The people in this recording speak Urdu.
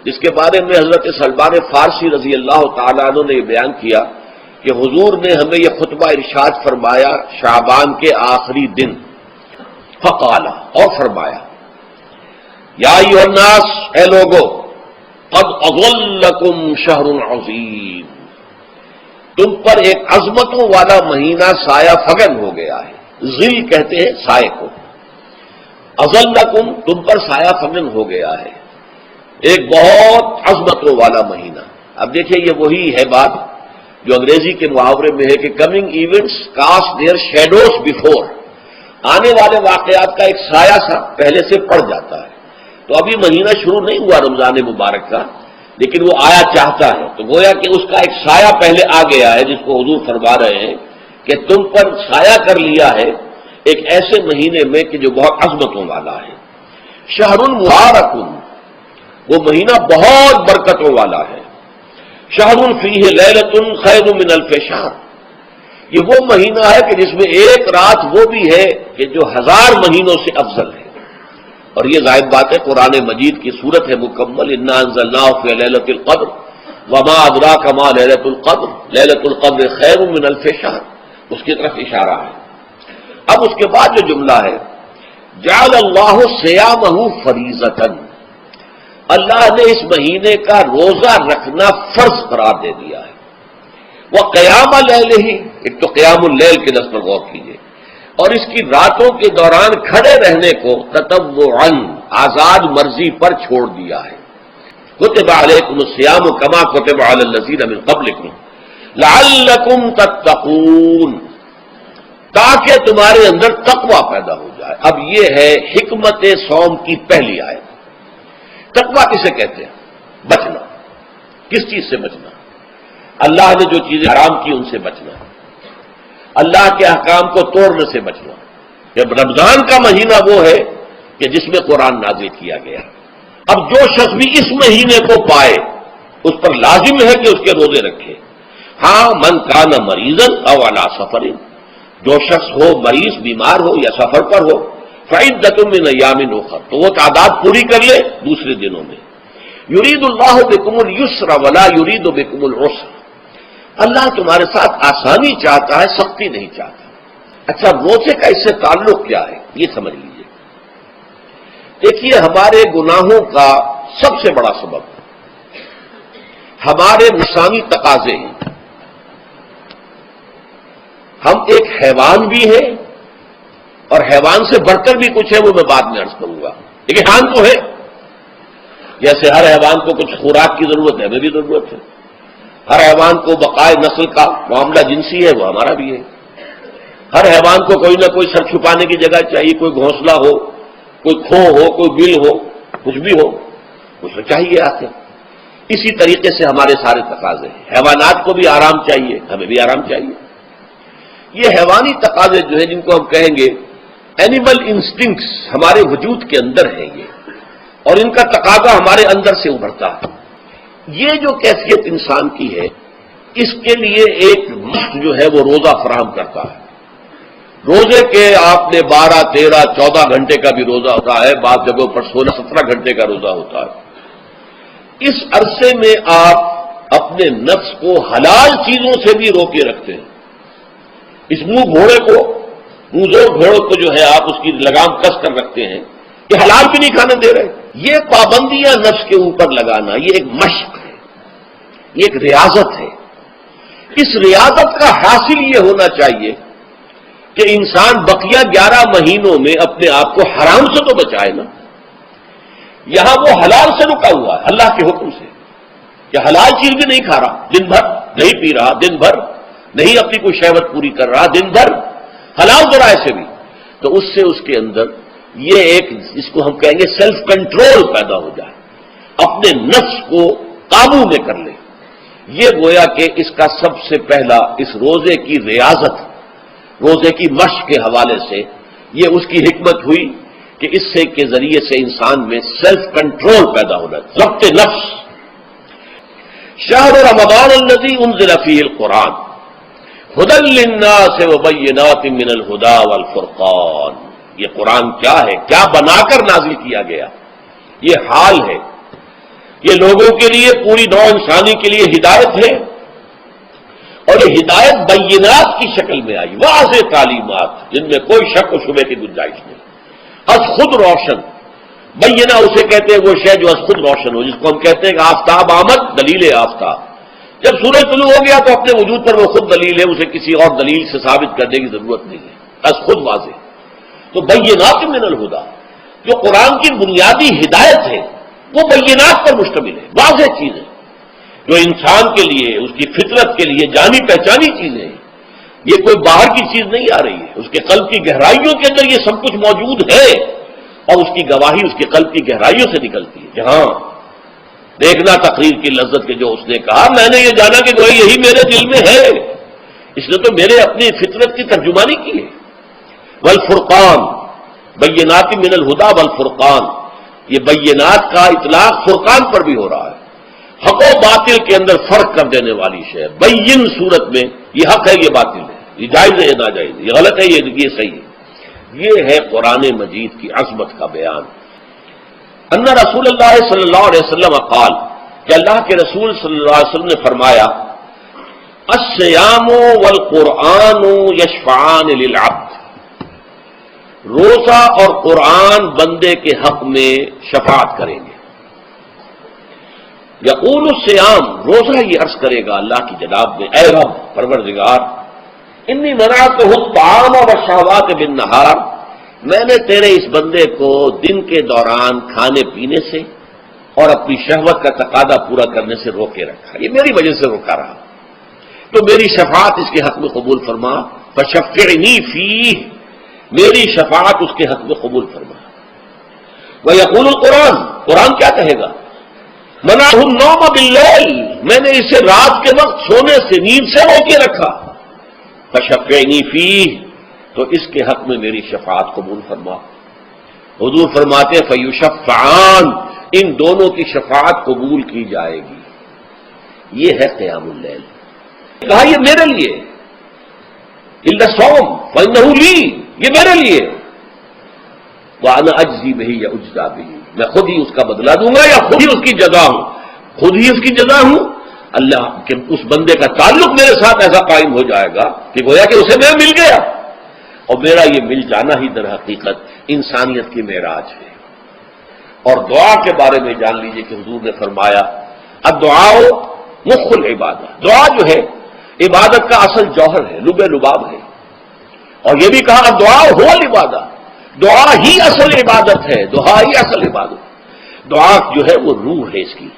جس کے بارے میں حضرت سلمان فارسی رضی اللہ تعالیٰ عنہ نے یہ بیان کیا کہ حضور نے ہمیں یہ خطبہ ارشاد فرمایا شعبان کے آخری دن، فقال، اور فرمایا یا ایھا الناس، اے لوگو، قد اظلکم شہر عظیم، تم پر ایک عظمتوں والا مہینہ سایہ فگن ہو گیا ہے۔ ظل کہتے ہیں سائے کو، اظلکم تم پر سایہ فگن ہو گیا ہے، ایک بہت عظمتوں والا مہینہ۔ اب دیکھیں یہ وہی ہے بات جو انگریزی کے محاورے میں ہے کہ coming events cast their shadows before, آنے والے واقعات کا ایک سایہ سا پہلے سے پڑ جاتا ہے۔ تو ابھی مہینہ شروع نہیں ہوا رمضان مبارک کا، لیکن وہ آیا چاہتا ہے، تو گویا کہ اس کا ایک سایہ پہلے آ گیا ہے، جس کو حضور فرما رہے ہیں کہ تم پر سایہ کر لیا ہے ایک ایسے مہینے میں کہ جو بہت عظمتوں والا ہے۔ شہر مبارک، وہ مہینہ بہت برکتوں والا ہے۔ شہر فیہ لیلۃ خیر من الف شہر، یہ وہ مہینہ ہے کہ جس میں ایک رات وہ بھی ہے کہ جو 1000 مہینوں سے افضل ہے۔ اور یہ ظاہر بات ہے قرآن مجید کی صورت ہے مکمل، انا انزلناہ فی لیلۃ القدر وما ادراک ما لیلۃ القدر لیلۃ القدر خیر من الف شہر، اس کی طرف اشارہ ہے۔ اب اس کے بعد جو جملہ ہے جعل اللہ صیامہ فریضۃ، اللہ نے اس مہینے کا روزہ رکھنا فرض قرار دے دیا ہے۔ وہ قیام لیلہ، ایک تو قیام اللیل کے لفظ پر غور کیجیے، اور اس کی راتوں کے دوران کھڑے رہنے کو تطوعاً آزاد مرضی پر چھوڑ دیا ہے۔ کتب علیکم الصیام کما کتب علی الذین من قبلکم لعلکم تتقون، تاکہ تمہارے اندر تقوی پیدا ہو جائے۔ اب یہ ہے حکمت صوم کی پہلی آیت۔ تقوی کسے کہتے ہیں؟ بچنا۔ کس چیز سے بچنا؟ اللہ نے جو چیزیں حرام کی ان سے بچنا، اللہ کے احکام کو توڑنے سے بچنا۔ جب رمضان کا مہینہ وہ ہے کہ جس میں قرآن نازل کیا گیا، اب جو شخص بھی اس مہینے کو پائے اس پر لازم ہے کہ اس کے روزے رکھے۔ ہاں، من کان مریضا او علی سفر، جو شخص ہو مریض، بیمار ہو یا سفر پر ہو، فعدۃ من ایام اخر، تو وہ تعداد پوری کر لے دوسرے دنوں میں۔ یرید اللہ بکم اليسر ولا یرید بکم العسر، اللہ تمہارے ساتھ آسانی چاہتا ہے، سختی نہیں چاہتا۔ اچھا، روزے کا اس سے تعلق کیا ہے یہ سمجھ لیجیے۔ دیکھیے، ہمارے گناہوں کا سب سے بڑا سبب ہمارے نفسانی تقاضے ہیں۔ ہم ایک حیوان بھی ہیں، اور حیوان سے بڑھ کر بھی کچھ ہے، وہ میں بعد میں عرض کروں گا، لیکن حیوان تو ہے۔ جیسے ہر حیوان کو کچھ خوراک کی ضرورت ہے، ہمیں بھی ضرورت ہے۔ ہر حیوان کو بقائے نسل کا معاملہ جنسی ہے، وہ ہمارا بھی ہے۔ ہر حیوان کو کوئی نہ کوئی سر چھپانے کی جگہ چاہیے، کوئی گھونسلہ ہو، کوئی کھو ہو، کوئی بل ہو، کچھ بھی ہو، کچھ چاہیے آتے۔ اسی طریقے سے ہمارے سارے تقاضے ہیں۔ حیوانات کو بھی آرام چاہیے، ہمیں بھی آرام چاہیے۔ یہ حیوانی تقاضے جو ہیں، جن کو ہم کہیں گے اینیمل انسٹنکٹس، ہمارے وجود کے اندر ہیں یہ، اور ان کا تقاضا ہمارے اندر سے ابھرتا ہے۔ یہ جو کیفیت انسان کی ہے، اس کے لیے ایک مشق جو ہے وہ روزہ فراہم کرتا ہے۔ روزے کے آپ نے 12، 13، 14 گھنٹے کا بھی روزہ ہوتا ہے، بعض جگہوں پر 16، 17 گھنٹے کا روزہ ہوتا ہے۔ اس عرصے میں آپ اپنے نفس کو حلال چیزوں سے بھی روکے رکھتے ہیں۔ اس منہ گھوڑے کو، منہ زور گھوڑے کو جو ہے آپ اس کی لگام کس کر رکھتے ہیں کہ حلال بھی نہیں کھانے دے رہے۔ یہ پابندیاں نفس کے اوپر لگانا، یہ ایک مشق ہے، یہ ایک ریاضت ہے۔ اس ریاضت کا حاصل یہ ہونا چاہیے کہ انسان بقیہ 11 مہینوں میں اپنے آپ کو حرام سے تو بچائے نا۔ یہاں وہ حلال سے رکا ہوا ہے اللہ کے حکم سے، کہ حلال چیز بھی نہیں کھا رہا، دن بھر نہیں پی رہا، دن بھر نہیں اپنی کوئی شہوت پوری کر رہا، دن بھر حلال ذرائع سے بھی، تو اس سے اس کے اندر یہ ایک، اس کو ہم کہیں گے سیلف کنٹرول پیدا ہو جائے، اپنے نفس کو قابو میں کر لے۔ یہ گویا کہ اس کا سب سے پہلا اس روزے کی ریاضت، روزے کی مشق کے حوالے سے یہ اس کی حکمت ہوئی کہ اس سے کے ذریعے سے انسان میں سیلف کنٹرول پیدا ہونا، ضبط نفس۔ شہر رمضان الذی انزل فیہ القرآن ھدی للناس وبینات من الھدی والفرقان، یہ قرآن کیا ہے، کیا بنا کر نازل کیا گیا؟ یہ حال ہے یہ لوگوں کے لیے، پوری نوع انسانی کے لیے ہدایت ہے، اور یہ ہدایت بینات کی شکل میں آئی، واضح تعلیمات جن میں کوئی شک و شبے کی گنجائش نہیں، از خود روشن۔ بینہ اسے کہتے ہیں وہ شے جو از خود روشن ہو، جس کو ہم کہتے ہیں کہ آفتاب آمد، دلیل آفتاب۔ جب سورج طلوع ہو گیا تو اپنے وجود پر وہ خود دلیل ہے، اسے کسی اور دلیل سے ثابت کرنے کی ضرورت نہیں ہے، از خود واضح۔ تو بینات من الہدیٰ، جو قرآن کی بنیادی ہدایت ہے وہ بینات پر مشتمل ہے، واضح چیز ہے، جو انسان کے لیے، اس کی فطرت کے لیے جانی پہچانی چیزیں ہیں۔ یہ کوئی باہر کی چیز نہیں آ رہی ہے، اس کے قلب کی گہرائیوں کے اندر یہ سب کچھ موجود ہے، اور اس کی گواہی اس کے قلب کی گہرائیوں سے نکلتی ہے۔ جہاں دیکھنا تقریر کی لذت کے جو اس نے کہا، میں نے یہ جانا کہ گویا یہی میرے دل میں ہے، اس نے تو میرے اپنی فطرت کی ترجمانی کی ہے۔ والفرقان، بینات من الہدیٰ والفرقان، یہ بینات کا اطلاق فرقان پر بھی ہو رہا ہے، حق و باطل کے اندر فرق کر دینے والی شے۔ بین صورت میں یہ حق ہے، یہ باطل ہے، یہ جائز ہے، یہ ناجائز ہے، یہ غلط ہے، یہ صحیح ہے۔ یہ ہے قرآن مجید کی عظمت کا بیان۔ ان رسول اللہ صلی اللہ علیہ وسلم قال، کہ اللہ کے رسول صلی اللہ علیہ وسلم نے فرمایا، الصیام والقرآن یشفعان للعبد، روزہ اور قرآن بندے کے حق میں شفاعت کریں گے۔ یقول الصیام، روزہ یہ عرض کرے گا اللہ کی جناب میں، اے رب پروردگار، انی منعتہ الطعام والشہوات بالنہار، میں نے تیرے اس بندے کو دن کے دوران کھانے پینے سے اور اپنی شہوت کا تقاضا پورا کرنے سے روکے رکھا، یہ میری وجہ سے روکا رہا، تو میری شفاعت اس کے حق میں قبول فرما، فشفعنی فیہ، میری شفاعت اس کے حق میں قبول فرما۔ ویقول القرآن، قرآن کیا کہے گا، منعہ النوم باللیل، میں نے اسے رات کے وقت سونے سے، نیند سے روکے رکھا، فشفعنی فیہ، تو اس کے حق میں میری شفاعت قبول فرما۔ حضور فرماتے ہیں فیشفعان، ان دونوں کی شفاعت قبول کی جائے گی۔ یہ ہے قیام اللیل۔ کہا یہ میرے لیے، الا الصوم فانہ لی، یہ میرے لیے، وانا اجزی بہ یا اجزا بہ، میں خود ہی اس کا بدلہ دوں گا یا خود ہی اس کی جزا ہوں، خود ہی اس کی جزا ہوں۔ اللہ کے اس بندے کا تعلق میرے ساتھ ایسا قائم ہو جائے گا کہ گویا کہ اسے میں مل گیا، اور میرا یہ مل جانا ہی در حقیقت انسانیت کی معراج ہے۔ اور دعا کے بارے میں جان لیجئے کہ حضور نے فرمایا الدعاء مخ العبادہ، دعا جو ہے عبادت کا اصل جوہر ہے، لب لباب ہے، اور یہ بھی کہا الدعاء هو العبادہ، دعا ہی اصل عبادت ہے، دعا ہی اصل عبادت، دعا جو ہے وہ روح ہے اس کی۔